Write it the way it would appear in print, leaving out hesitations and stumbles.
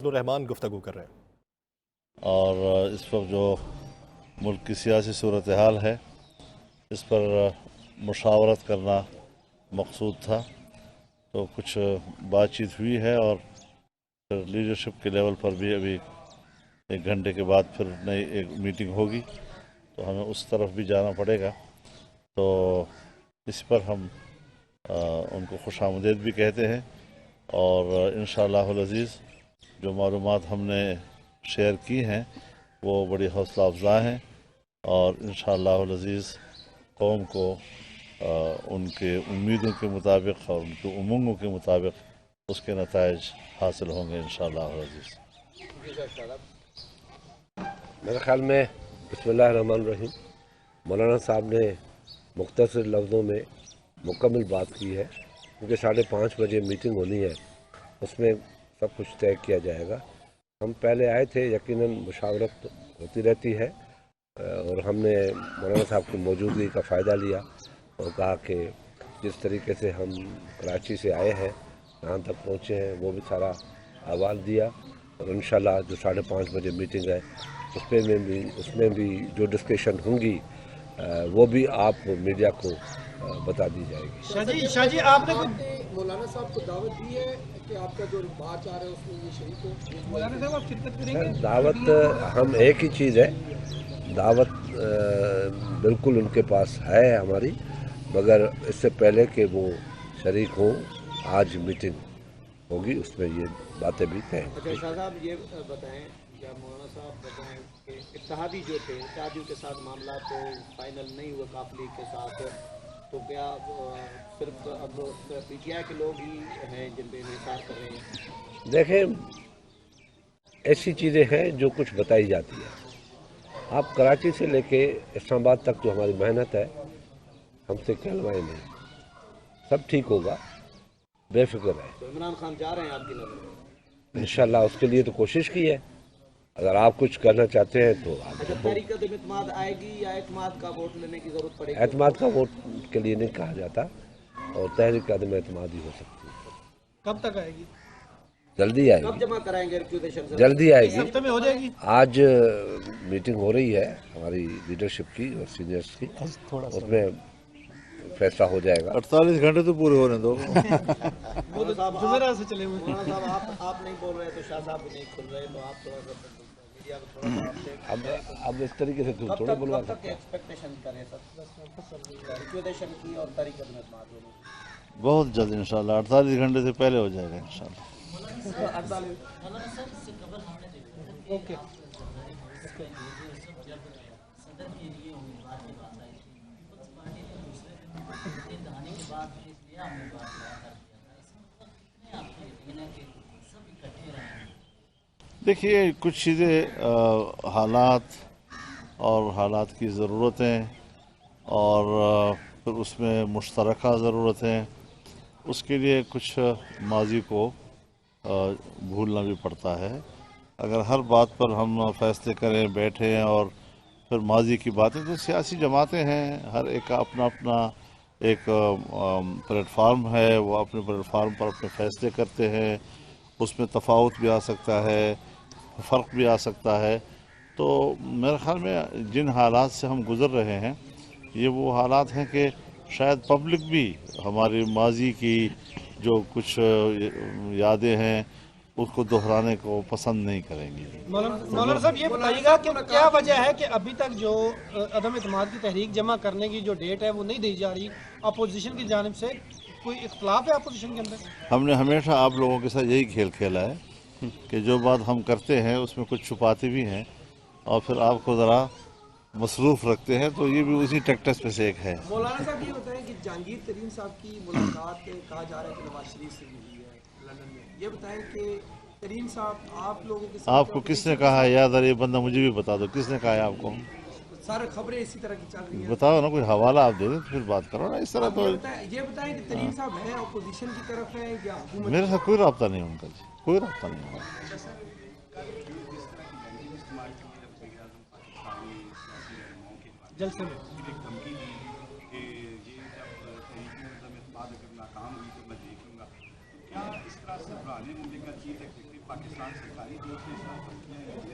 عبدالرحمان گفتگو کر رہے ہیں۔ اور اس پر جو ملک کی سیاسی صورتحال ہے اس پر مشاورت کرنا مقصود تھا، تو کچھ بات چیت ہوئی ہے اور پھر لیڈرشپ کے لیول پر بھی ابھی 1 گھنٹے کے بعد پھر نئی ایک میٹنگ ہوگی، تو ہمیں اس طرف بھی جانا پڑے گا۔ تو اس پر ہم ان کو خوش آمدید بھی کہتے ہیں، اور انشاءاللہ العزیز جو معلومات ہم نے شیئر کی ہیں وہ بڑی حوصلہ افزا ہیں، اور انشاءاللہ العزیز قوم کو ان کے امیدوں کے مطابق اور ان کے امنگوں کے مطابق اس کے نتائج حاصل ہوں گے انشاءاللہ العزیز۔ میرے خیال میں بسم اللہ الرحمن الرحیم، مولانا صاحب نے مختصر لفظوں میں مکمل بات کی ہے، کیونکہ 5:30 بجے میٹنگ ہونی ہے، اس میں سب کچھ طے کیا جائے گا۔ ہم پہلے آئے تھے، یقیناً مشاورت ہوتی رہتی ہے، اور ہم نے مولانا صاحب کی موجودگی کا فائدہ لیا اور کہا کہ جس طریقے سے ہم کراچی سے آئے ہیں یہاں تک پہنچے ہیں وہ بھی سارا احوال دیا، اور انشاءاللہ جو 5:30 بجے میٹنگ ہے اس میں بھی جو ڈسکشن ہوں گی وہ بھی آپ میڈیا کو بتا دی جائے گی۔ شاہ جی آپ نے مولانا صاحب کو دعوت دی ہے کہ آپ کا جو باہر جا رہا ہے اس میں یہ شریک ہو؟ مولانا صاحب آپ شرکت کریں گے؟ دعوت ہم ایک ہی چیز ہے، دعوت بالکل ان کے پاس ہے ہماری، مگر اس سے پہلے کہ وہ شریک ہوں آج میٹنگ ہوگی، اس میں یہ باتیں بھی طے ہیں۔ اچھا شاہ صاحب یہ بتائیں، یا مولانا صاحب بتائیں کہ اتحادی جو تھے، اتحادیوں کے ساتھ معاملات فائنل نہیں ہوئے قافلے کے ساتھ، تو کیا صرف اب پی ٹی آئی کے لوگ ہی ہیں جن پہ انحصار کر رہے ہیں؟ دیکھیں، ایسی چیزیں ہیں جو کچھ بتائی جاتی ہے۔ آپ کراچی سے لے کے اسلام آباد تک جو ہماری محنت ہے، ہم سے کہلوائے نہیں، سب ٹھیک ہوگا، بے فکر ہے۔ تو عمران خان جا رہے ہیں آپ کی نظر میں؟ انشاءاللہ اس کے لیے تو کوشش کی ہے، اگر آپ کچھ کرنا چاہتے ہیں تو آپ اچھا، تحریک عدم اعتماد آئے گی یا اعتماد کا ووٹ لینے کی ضرورت پڑے گی؟ اعتماد کا ووٹ کے لیے نہیں کہا جاتا، اور تحریک عدم اعتماد ہی ہو سکتی ہے۔ کب تک آئے گی؟ جلدی آئے کب گی، جمع کرائیں گے ریکویزیشن سے؟ جلدی آئے اس گی۔ ہفتے میں ہو جائے گی؟ آج میٹنگ ہو رہی ہے ہماری لیڈرشپ کی اور سینئرز کی، اس میں فیصلہ ہو جائے گا۔ 48 گھنٹے تو پورے ہونے دو۔ جمعرات سے چلے ہوئے۔ مولانا صاحب آپ نہیں بول رہے تو شاہ صاحب بھی نہیں کھل رہے، تو آپ تھوڑا سا میڈیا کو تھوڑا سا اپڈیٹ اب اس طریقے سے کب تھوڑا بلوا تک سکتے ہیں۔ ایکسپیکٹیشن کریں سر ریکویزیشن کی اور تحریک عدم اعتماد دونوں؟ بہت جلد انشاءاللہ 48 گھنٹے سے پہلے ہو جائے گا انشاءاللہ۔ اوکے۔ دیکھیے، کچھ چیزیں حالات اور حالات کی ضرورتیں اور پھر اس میں مشترکہ ضرورتیں، اس کے لیے کچھ ماضی کو بھولنا بھی پڑتا ہے۔ اگر ہر بات پر ہم فیصلے کریں بیٹھیں اور پھر ماضی کی باتیں، تو سیاسی جماعتیں ہیں، ہر ایک کا اپنا اپنا ایک پلیٹ فارم ہے، وہ اپنے پلیٹ فارم پر اپنے فیصلے کرتے ہیں، اس میں تفاوت بھی آ سکتا ہے، فرق بھی آ سکتا ہے۔ تو میرے خیال میں جن حالات سے ہم گزر رہے ہیں یہ وہ حالات ہیں کہ شاید پبلک بھی ہماری ماضی کی جو کچھ یادیں ہیں اس کو دہرانے کو پسند نہیں کریں گی۔ مولانا صاحب یہ بتائیے گا کہ کیا وجہ ہے کہ ابھی تک جو عدم اعتماد کی تحریک جمع کرنے کی جو ڈیٹ ہے وہ نہیں دی جا رہی؟ اپوزیشن کی جانب سے کوئی اختلاف ہے اپوزیشن کے اندر؟ ہم نے ہمیشہ آپ لوگوں کے ساتھ یہی کھیل کھیلا ہے کہ جو بات ہم کرتے ہیں اس میں کچھ چھپاتے بھی ہیں اور پھر آپ کو ذرا مصروف رکھتے ہیں، تو یہ بھی اسی ٹیکٹس میں سے ایک ہے۔ مولانا صاحب یہ بتائیں کہ جہانگیر ترین صاحب کی ملاقات کہا جا رہا ہے کہ نواز شریف سے بھی ہوئی ہے لندن میں، یہ بتائیں کہ ترین صاحب آپ لوگوں کے ساتھ آپ کو کس نے کہا ہے؟ یاد آ رہی بندہ مجھے بھی بتا دو، کس نے کہا ہے آپ کو؟ سارے خبریں اسی طرح کی چل رہی ہیں؟ بتاؤ نا، کوئی حوالہ آپ دے دیں تو پھر بات کرو نا، اس طرح تو یہ بتائیں کہ ترین صاحب ہیں اپوزیشن کی طرف ہیں یا حکومت؟ میرے ساتھ کوئی رابطہ نہیں ان کا جی، کوئی رابطہ نہیں ہوا۔ جلسے میں